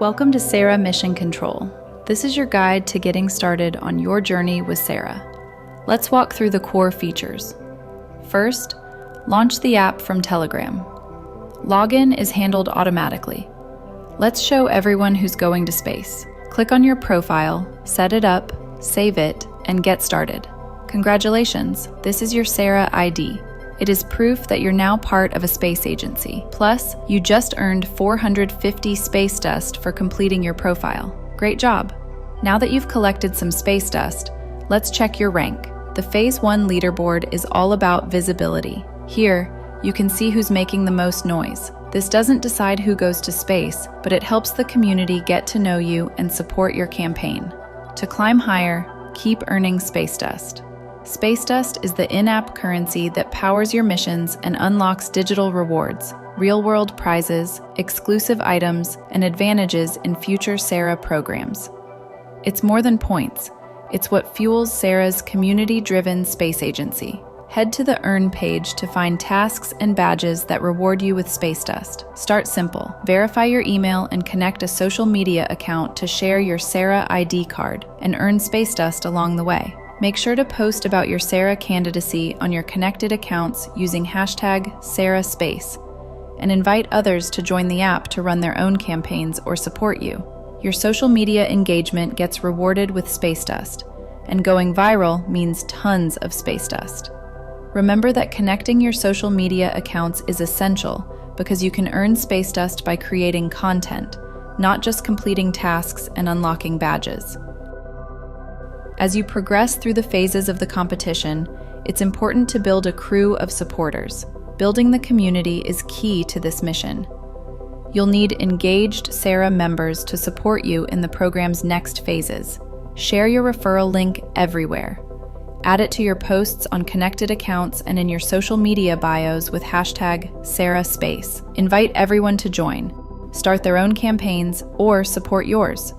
Welcome to SERA Mission Control. This is your guide to getting started on your journey with SERA. Let's walk through the core features. First, launch the app from Telegram. Login is handled automatically. Let's show everyone who's going to space. Click on your profile, set it up, save it, and get started. Congratulations, this is your SERA ID. It is proof that you're now part of a space agency. Plus, you just earned 450 SpaceDust for completing your profile. Great job! Now that you've collected some SpaceDust, let's check your rank. The Phase 1 leaderboard is all about visibility. Here, you can see who's making the most noise. This doesn't decide who goes to space, but it helps the community get to know you and support your campaign. To climb higher, keep earning SpaceDust. SpaceDust is the in-app currency that powers your missions and unlocks digital rewards, real-world prizes, exclusive items, and advantages in future SERA programs. It's more than points. It's what fuels SERA's community-driven space agency. Head to the Earn page to find tasks and badges that reward you with SpaceDust. Start simple. Verify your email and connect a social media account to share your SERA ID card and earn SpaceDust along the way. Make sure to post about your SERA candidacy on your connected accounts using #SERASpace and invite others to join the app to run their own campaigns or support you. Your social media engagement gets rewarded with SpaceDust, and going viral means tons of SpaceDust. Remember that connecting your social media accounts is essential because you can earn SpaceDust by creating content, not just completing tasks and unlocking badges. As you progress through the phases of the competition, it's important to build a crew of supporters. Building the community is key to this mission. You'll need engaged SERA members to support you in the program's next phases. Share your referral link everywhere. Add it to your posts on connected accounts and in your social media bios with #SERASpace. Invite everyone to join. Start their own campaigns or support yours.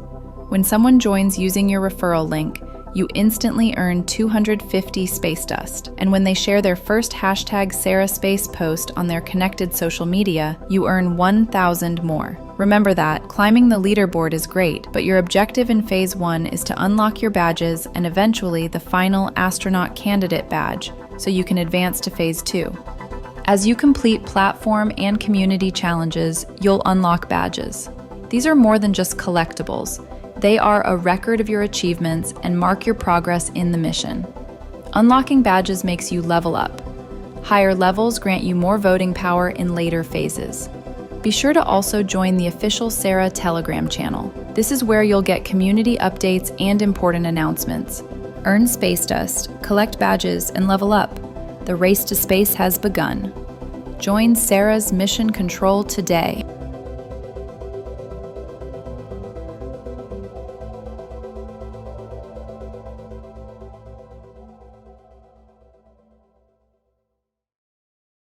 When someone joins using your referral link, you instantly earn 250 SpaceDust. And when they share their first #SERASpace post on their connected social media, you earn 1,000 more. Remember that climbing the leaderboard is great, but your objective in Phase 1 is to unlock your badges and eventually the final Astronaut Candidate badge, so you can advance to Phase 2. As you complete platform and community challenges, you'll unlock badges. These are more than just collectibles. They are a record of your achievements and mark your progress in the mission. Unlocking badges makes you level up. Higher levels grant you more voting power in later phases. Be sure to also join the official SERA Telegram channel. This is where you'll get community updates and important announcements. Earn SpaceDust, collect badges, and level up. The race to space has begun. Join SERA's Mission Control today.